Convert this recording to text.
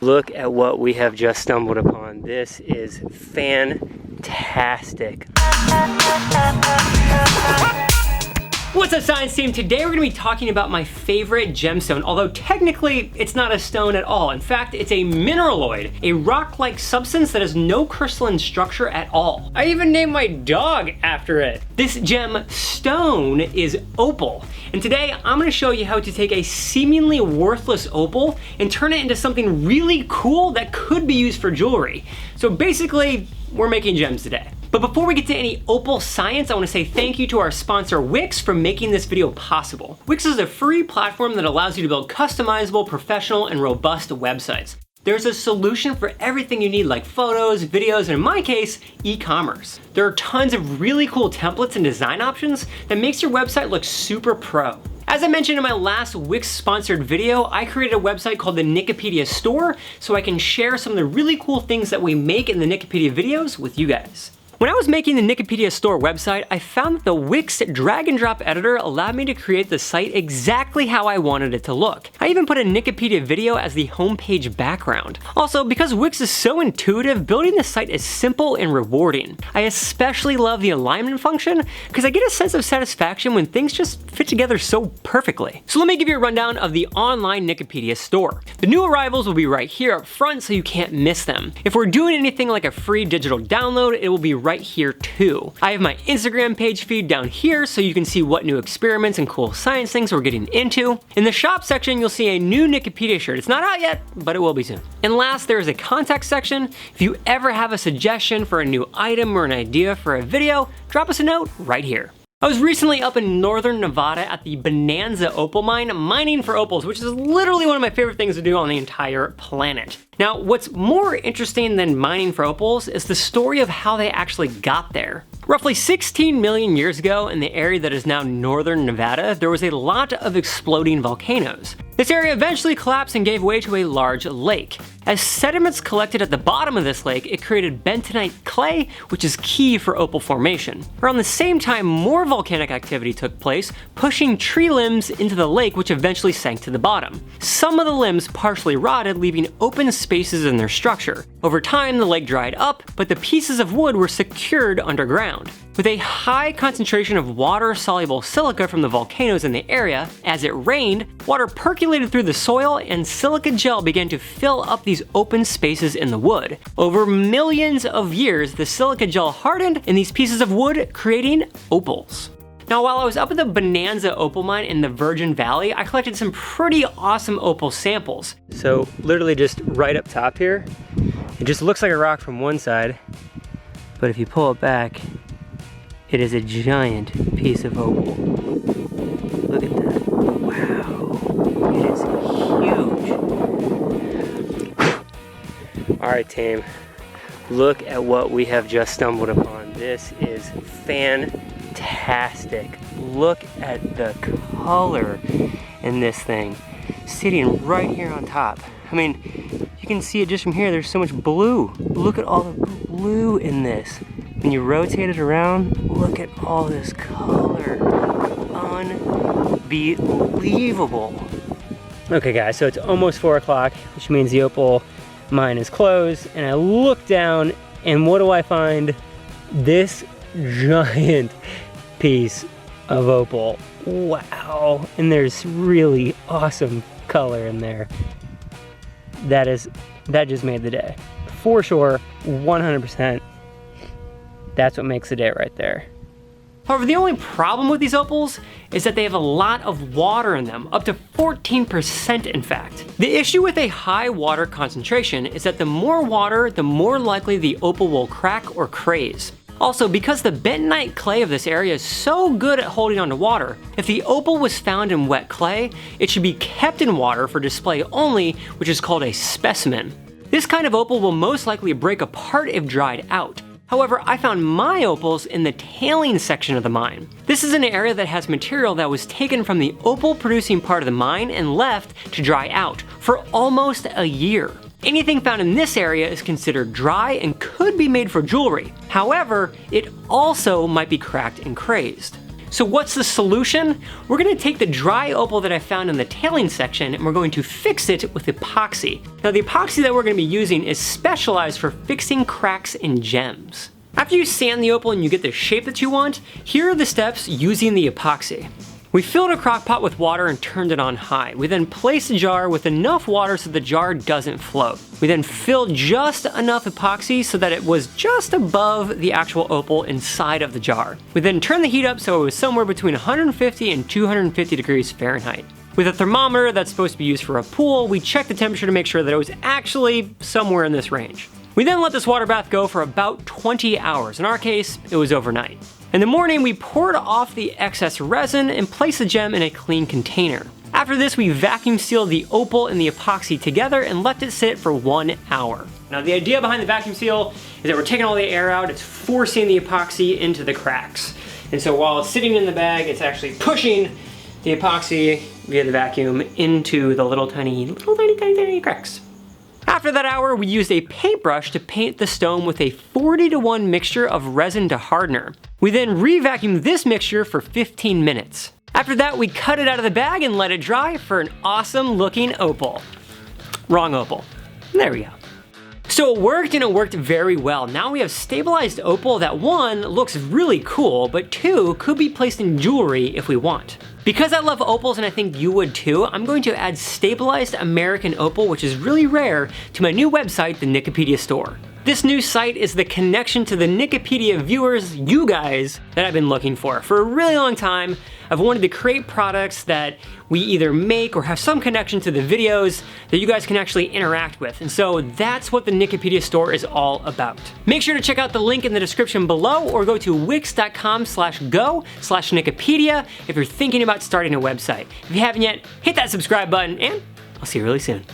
Look at what we have just stumbled upon. This is fantastic. What's up, science team? Today we're gonna be talking about my favorite gemstone, although technically it's not a stone at all. In fact, it's a mineraloid, a rock-like substance that has no crystalline structure at all. I even named my dog after it. This gemstone is opal, and today I'm gonna show you how to take a seemingly worthless opal and turn it into something really cool that could be used for jewelry. So basically, we're making gems today. But before we get to any opal science, I want to say thank you to our sponsor Wix for making this video possible. Wix is a free platform that allows you to build customizable, professional, and robust websites. There's a solution for everything you need, like photos, videos, and in my case, e-commerce. There are tons of really cool templates and design options that makes your website look super pro. As I mentioned in my last Wix sponsored video, I created a website called the Nikipedia Store so I can share some of the really cool things that we make in the Nikipedia videos with you guys. When I was making the Nikipedia Store website, I found that the Wix drag and drop editor allowed me to create the site exactly how I wanted it to look. I even put a Nikipedia video as the homepage background. Also, because Wix is so intuitive, building the site is simple and rewarding. I especially love the alignment function because I get a sense of satisfaction when things just fit together so perfectly. So let me give you a rundown of the online Nikipedia Store. The new arrivals will be right here up front so you can't miss them. If we're doing anything like a free digital download, it will be right here too. I have my Instagram page feed down here so you can see what new experiments and cool science things we're getting into. In the shop section, you'll see a new Nikipedia shirt. It's not out yet, but it will be soon. And last, there is a contact section. If you ever have a suggestion for a new item or an idea for a video, drop us a note right here. I was recently up in northern Nevada at the Bonanza Opal mine, mining for opals, which is literally one of my favorite things to do on the entire planet. Now, what's more interesting than mining for opals is the story of how they actually got there. Roughly 16 million years ago, in the area that is now northern Nevada, there was a lot of exploding volcanoes. This area eventually collapsed and gave way to a large lake. As sediments collected at the bottom of this lake, it created bentonite clay, which is key for opal formation. Around the same time, more volcanic activity took place, pushing tree limbs into the lake, which eventually sank to the bottom. Some of the limbs partially rotted, leaving open spaces in their structure. Over time, the lake dried up, but the pieces of wood were secured underground. With a high concentration of water-soluble silica from the volcanoes in the area, as it rained, water percolated through the soil and silica gel began to fill up these open spaces in the wood. Over millions of years, the silica gel hardened in these pieces of wood, creating opals. Now, while I was up at the Bonanza Opal mine in the Virgin Valley, I collected some pretty awesome opal samples. So literally just right up top here, it just looks like a rock from one side, but if you pull it back, it is a giant piece of opal. Look at that. Wow. It is huge. All right, team. Look at what we have just stumbled upon. This is fantastic. Look at the color in this thing. Sitting right here on top. I mean, you can see it just from here. There's so much blue. Look at all the blue in this. When you rotate it around, look at all this color. Unbelievable. Okay guys, so it's almost 4 o'clock, which means the opal mine is closed, and I look down, and what do I find? This giant piece of opal. Wow, and there's really awesome color in there. That just made the day. For sure, 100%. That's what makes the day right there. However, the only problem with these opals is that they have a lot of water in them, up to 14% in fact. The issue with a high water concentration is that the more water, the more likely the opal will crack or craze. Also, because the bentonite clay of this area is so good at holding onto water, if the opal was found in wet clay, it should be kept in water for display only, which is called a specimen. This kind of opal will most likely break apart if dried out. However, I found my opals in the tailing section of the mine. This is an area that has material that was taken from the opal producing part of the mine and left to dry out for almost a year. Anything found in this area is considered dry and could be made for jewelry. However, it also might be cracked and crazed. So what's the solution? We're gonna take the dry opal that I found in the tailing section and we're going to fix it with epoxy. Now the epoxy that we're gonna be using is specialized for fixing cracks in gems. After you sand the opal and you get the shape that you want, here are the steps using the epoxy. We filled a crock pot with water and turned it on high. We then placed a jar with enough water so the jar doesn't float. We then filled just enough epoxy so that it was just above the actual opal inside of the jar. We then turned the heat up so it was somewhere between 150 and 250 degrees Fahrenheit. With a thermometer that's supposed to be used for a pool, we checked the temperature to make sure that it was actually somewhere in this range. We then let this water bath go for about 20 hours. In our case, it was overnight. In the morning, we poured off the excess resin and placed the gem in a clean container. After this, we vacuum sealed the opal and the epoxy together and left it sit for 1 hour. Now the idea behind the vacuum seal is that we're taking all the air out, it's forcing the epoxy into the cracks. And so while it's sitting in the bag, it's actually pushing the epoxy via the vacuum into the little tiny cracks. After that hour, we used a paintbrush to paint the stone with a 40-to-1 mixture of resin to hardener. We then re-vacuumed this mixture for 15 minutes. After that, we cut it out of the bag and let it dry for an awesome looking opal. Wrong opal. There we go. So it worked, and it worked very well. Now we have stabilized opal that 1, looks really cool, but 2, could be placed in jewelry if we want. Because I love opals, and I think you would too, I'm going to add stabilized American opal, which is really rare, to my new website, the Nikipedia store. This new site is the connection to the Nikipedia viewers, you guys, that I've been looking for. For a really long time, I've wanted to create products that we either make or have some connection to the videos that you guys can actually interact with. And so that's what the Nikipedia store is all about. Make sure to check out the link in the description below or go to wix.com/go/Nikipedia if you're thinking about starting a website. If you haven't yet, hit that subscribe button and I'll see you really soon.